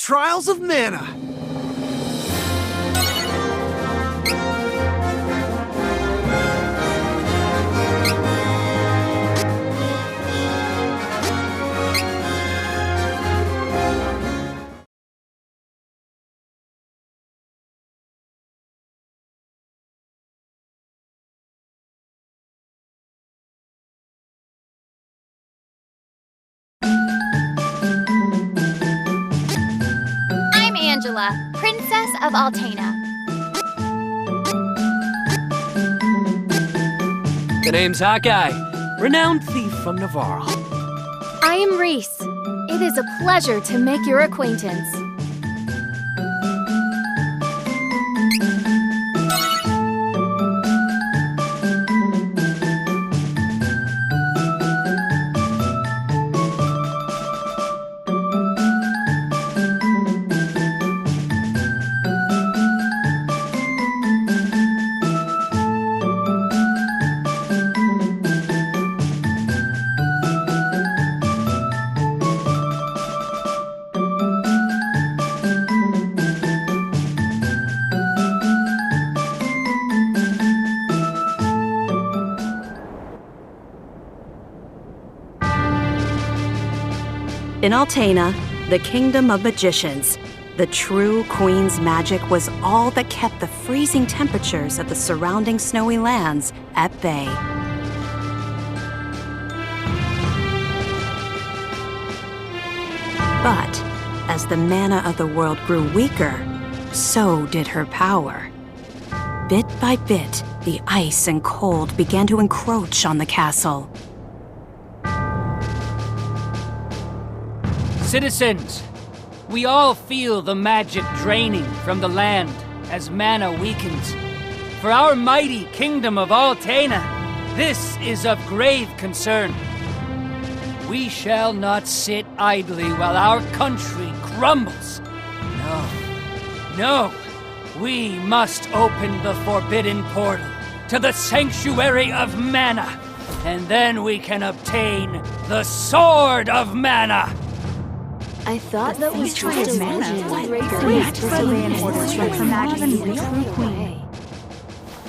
Trials of Mana. Angela, Princess of Altena. The name's Hawkeye, renowned thief from Navarre. I am Reese. It is a pleasure to make your acquaintance. In Altena, the kingdom of magicians, the true queen's magic was all that kept the freezing temperatures of the surrounding snowy lands at bay. But as the mana of the world grew weaker, so did her power. Bit by bit, the ice and cold began to encroach on the castle. Citizens, we all feel the magic draining from the land as mana weakens. For our mighty kingdom of Altena, this is of grave concern. We shall not sit idly while our country crumbles. No, we must open the forbidden portal to the Sanctuary of Mana, and then we can obtain the Sword of Mana. I thought that was trying to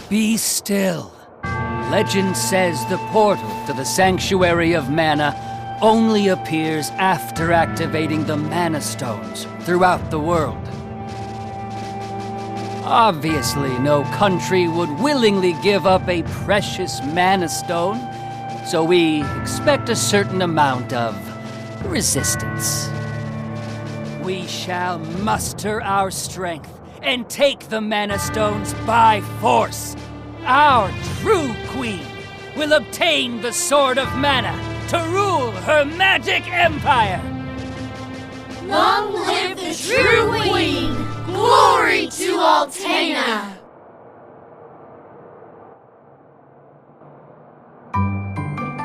Be still. Legend says the portal to the Sanctuary of Mana only appears after activating the Mana Stones throughout the world. Obviously, no country would willingly give up a precious Mana Stone, so we expect a certain amount of resistance. We shall muster our strength and take the Mana Stones by force. Our true queen will obtain the Sword of Mana to rule her magic empire. Long live the true queen! Glory to Altena!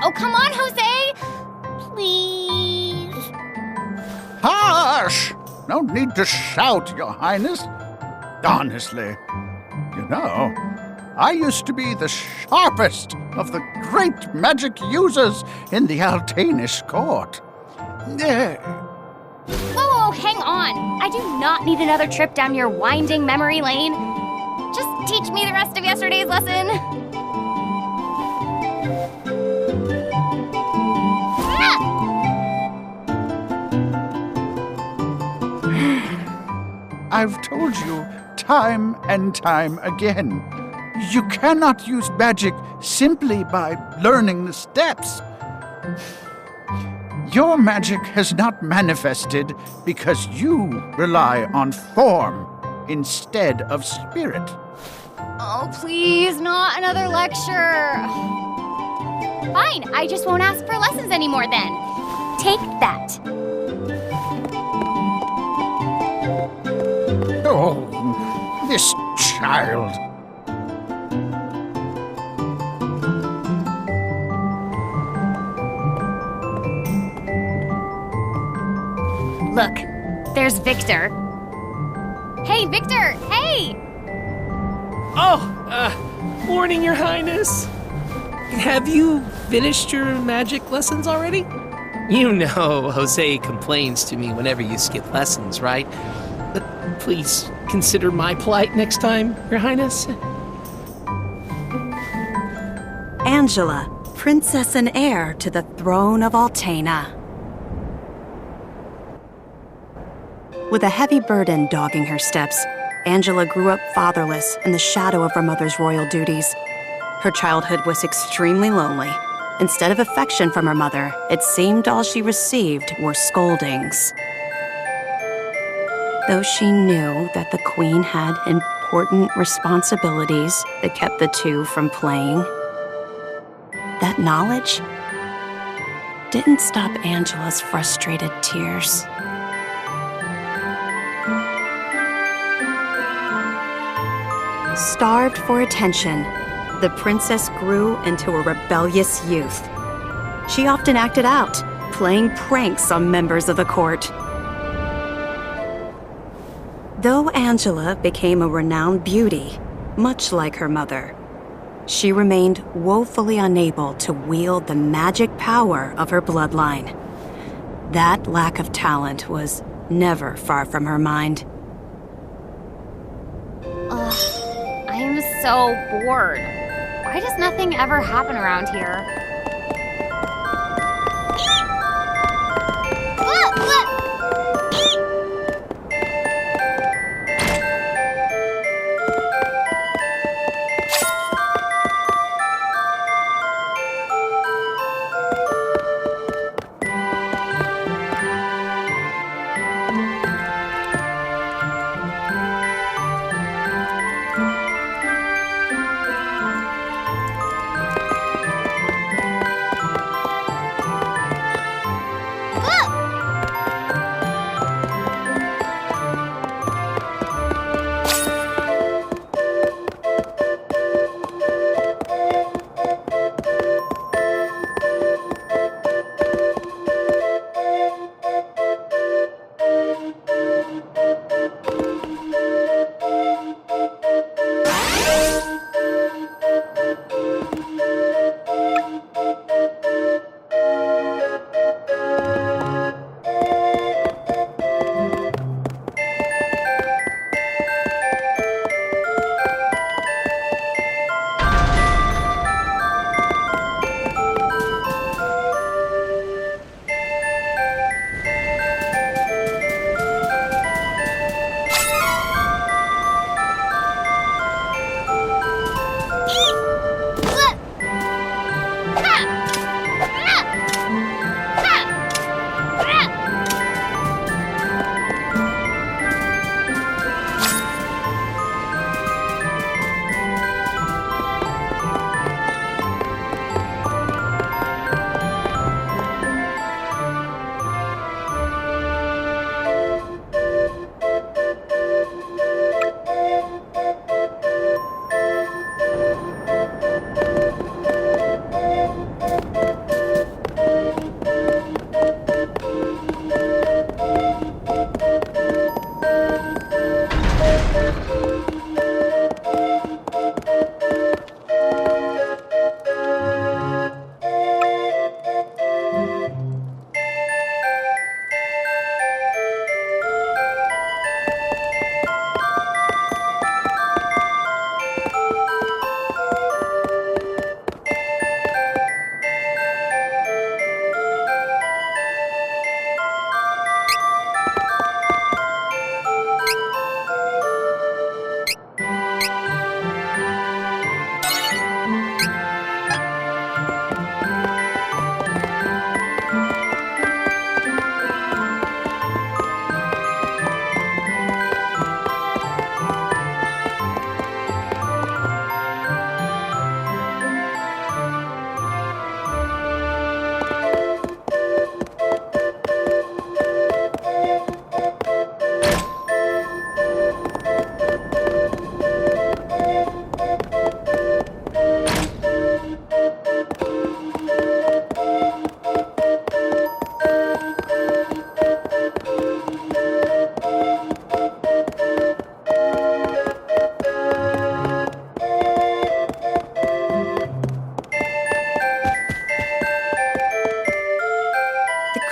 Oh, come on, Jose! Please. Hush! No need to shout, Your Highness. Honestly, you know, I used to be the sharpest of the great magic users in the Altenish court. Whoa, hang on. I do not need another trip down your winding memory lane. Just teach me the rest of yesterday's lesson. I've told you time and time again, you cannot use magic simply by learning the steps. Your magic has not manifested because you rely on form instead of spirit. Oh, please, not another lecture. Fine, I just won't ask for lessons anymore then. Take that. Oh, this child. Look, there's Victor. Hey, Victor, hey! Morning, Your Highness. Have you finished your magic lessons already? You know Jose complains to me whenever you skip lessons, right? But please consider my plight next time, Your Highness. Angela, princess and heir to the throne of Altena. With a heavy burden dogging her steps, Angela grew up fatherless in the shadow of her mother's royal duties. Her childhood was extremely lonely. Instead of affection from her mother, it seemed all she received were scoldings. Though she knew that the queen had important responsibilities that kept the two from playing, that knowledge didn't stop Angela's frustrated tears. Starved for attention, the princess grew into a rebellious youth. She often acted out, playing pranks on members of the court. Though Angela became a renowned beauty, much like her mother, she remained woefully unable to wield the magic power of her bloodline. That lack of talent was never far from her mind. I am so bored. Why does nothing ever happen around here?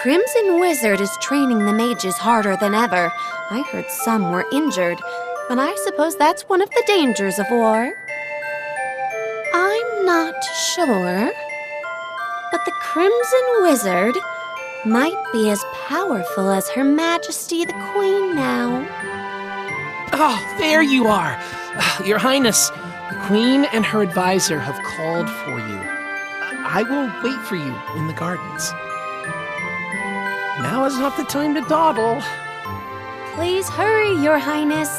Crimson Wizard is training the mages harder than ever. I heard some were injured, but I suppose that's one of the dangers of war. I'm not sure, but the Crimson Wizard might be as powerful as Her Majesty the Queen now. Oh, there you are. Your Highness, the Queen and her advisor have called for you. I will wait for you in the gardens. Now is not the time to dawdle. Please hurry, Your Highness.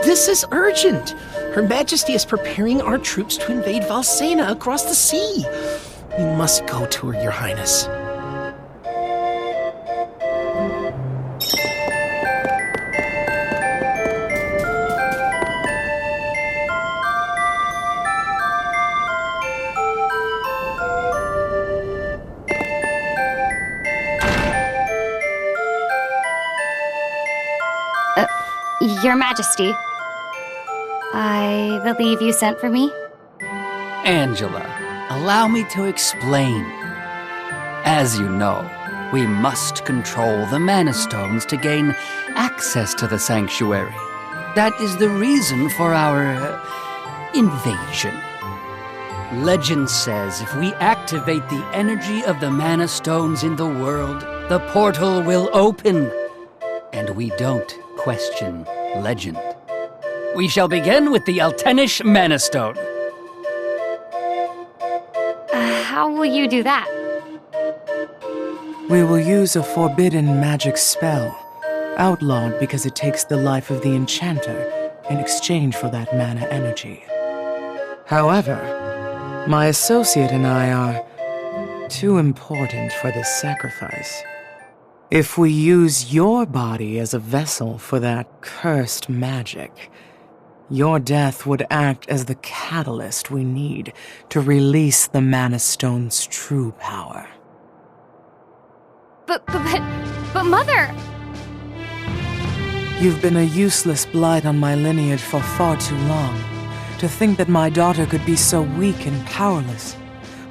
This is urgent. Her Majesty is preparing our troops to invade Valsena across the sea. We must go to her, Your Highness. Your Majesty, I believe you sent for me? Angela, allow me to explain. As you know, we must control the Mana Stones to gain access to the sanctuary. That is the reason for our invasion. Legend says if we activate the energy of the Mana Stones in the world, the portal will open. And we don't question legend. We shall begin with the Altenish Mana Stone. How will you do that? We will use a forbidden magic spell, outlawed because it takes the life of the enchanter in exchange for that mana energy. However, my associate and I are too important for this sacrifice. If we use your body as a vessel for that cursed magic, your death would act as the catalyst we need to release the Mana Stone's true power. But Mother! You've been a useless blight on my lineage for far too long. To think that my daughter could be so weak and powerless.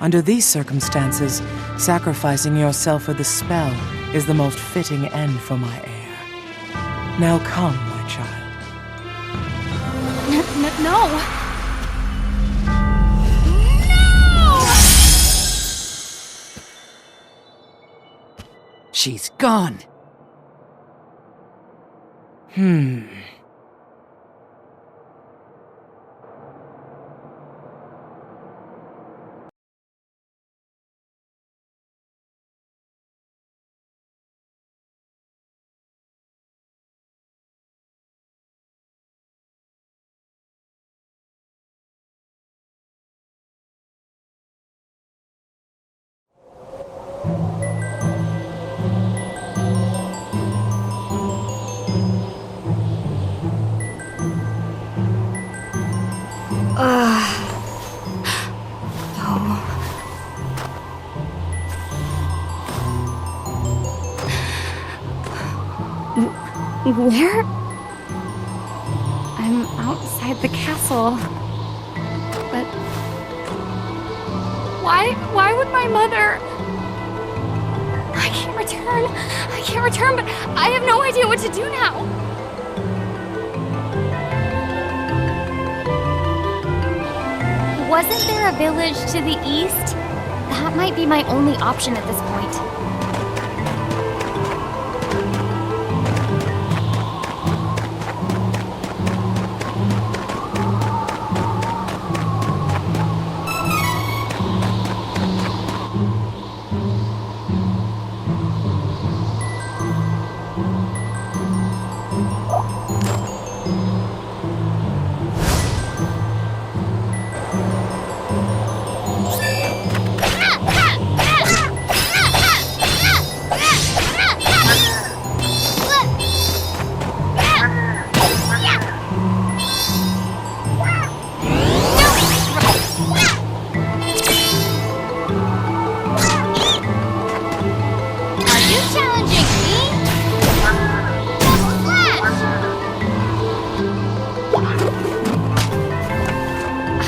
Under these circumstances, sacrificing yourself for the spell is the most fitting end for my heir. Now come, my child. No! She's gone. Where? I'm outside the castle. But why would my mother? I can't return, but I have no idea what to do now. Wasn't there a village to the east? That might be my only option at this point.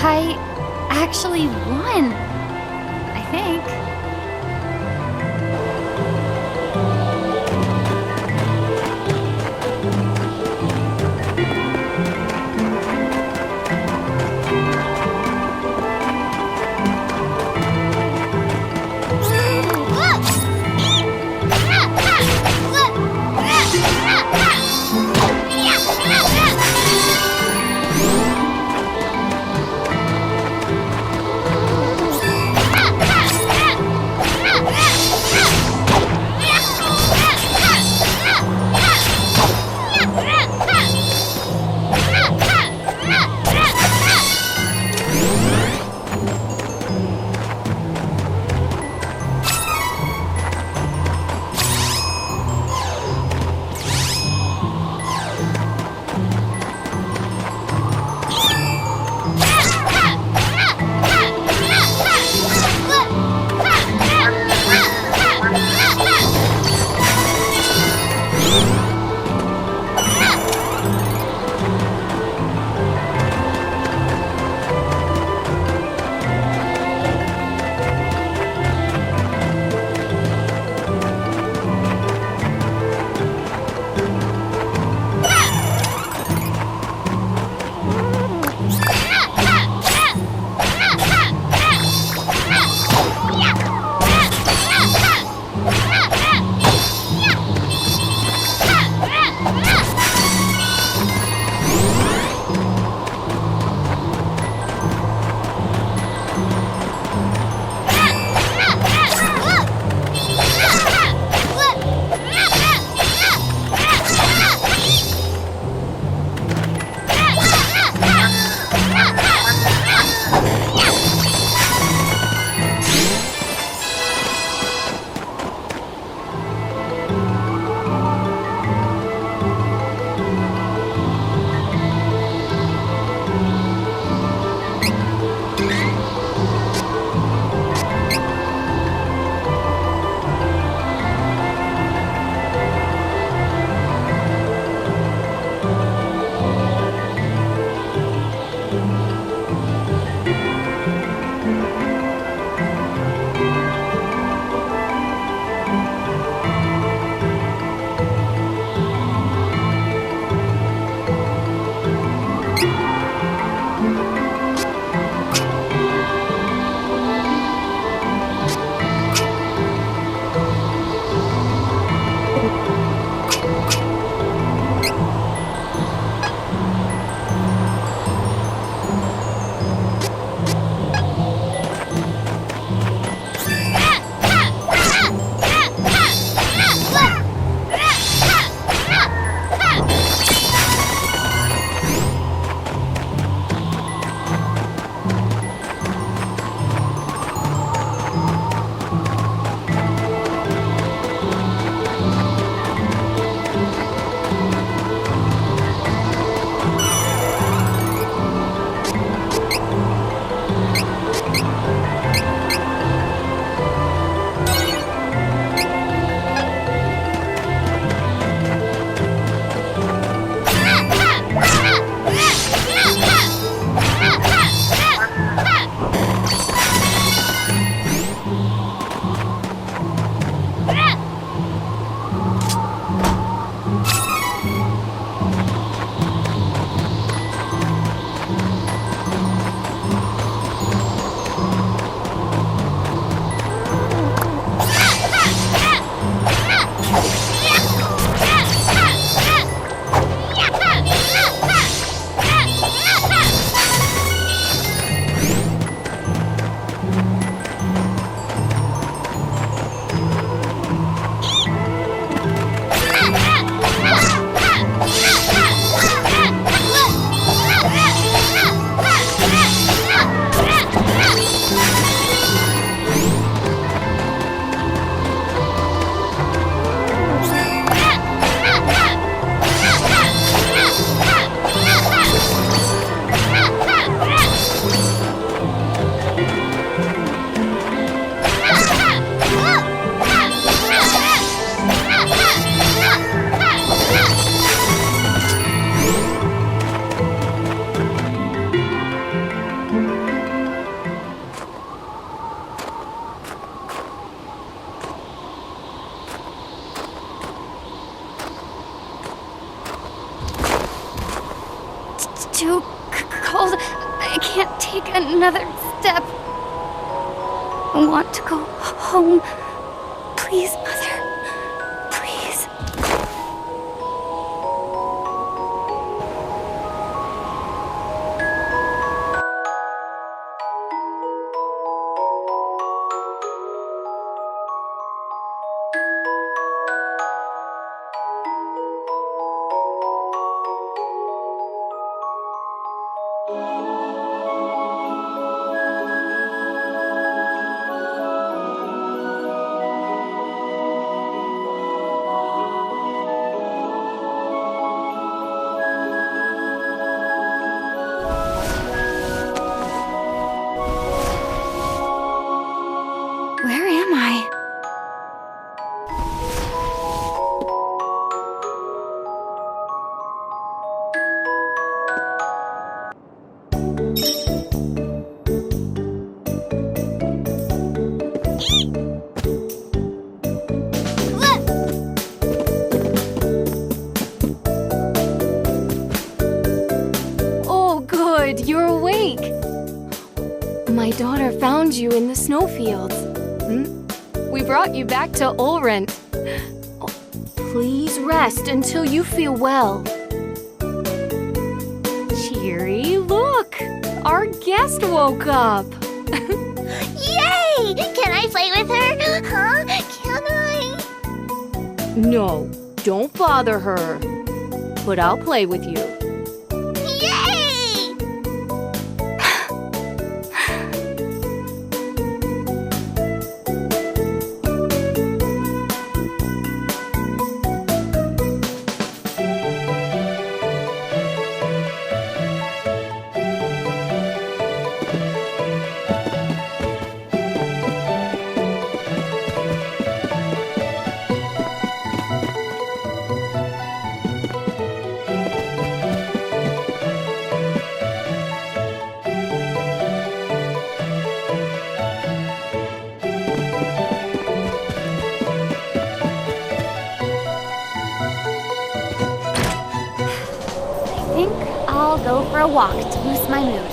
I actually won. I think. Too cold. I can't take another step. I want to go home. Please, Mother. Please. Where am I? Oh, good, you're awake. My daughter found you in the snowfields. We brought you back to Ulrent. Oh, please rest until you feel well. Cheery, look! Our guest woke up! Yay! Can I play with her? Huh? Can I? No, don't bother her. But I'll play with you. Yay! I think I'll go for a walk to boost my mood.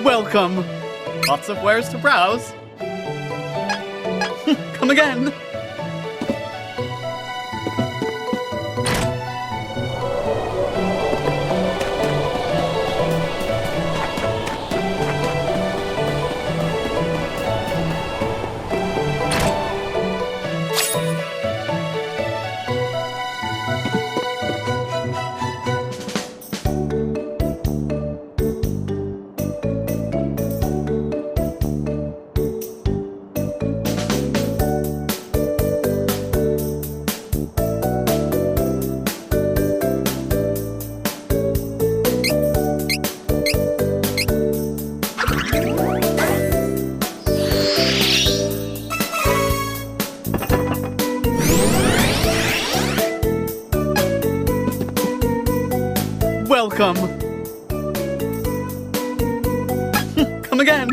Welcome. Lots of wares to browse. Come again. Welcome. Come again.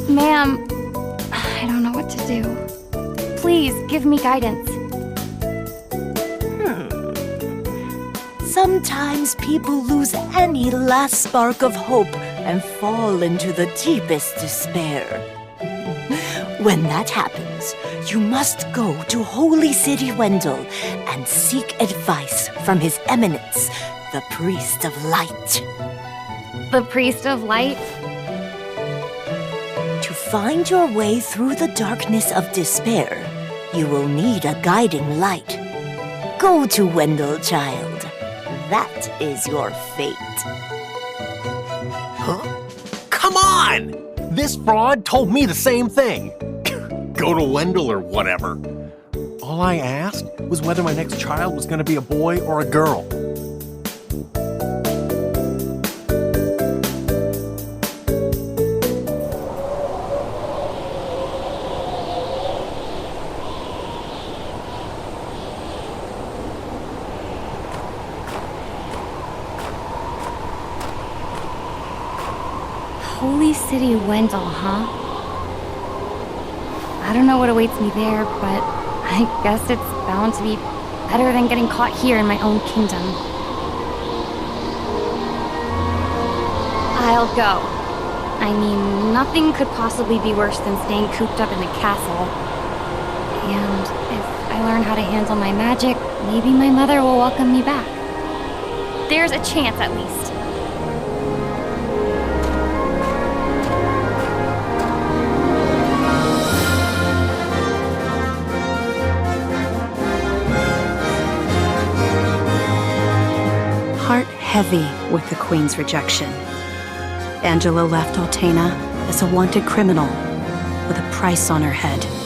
Ma'am, I don't know what to do. Please, give me guidance. Sometimes people lose any last spark of hope and fall into the deepest despair. When that happens, you must go to Holy City Wendell and seek advice from His Eminence, the Priest of Light. The Priest of Light? To find your way through the darkness of despair, you will need a guiding light. Go to Wendell, child. That is your fate. Huh? Come on! This fraud told me the same thing. Go to Wendell or whatever. All I asked was whether my next child was going to be a boy or a girl. Holy City Wendell, huh? I don't know what awaits me there, but I guess it's bound to be better than getting caught here in my own kingdom. I'll go. I mean, nothing could possibly be worse than staying cooped up in the castle. And if I learn how to handle my magic, maybe my mother will welcome me back. There's a chance, at least. Heart heavy with the Queen's rejection, Angela left Altena as a wanted criminal with a price on her head.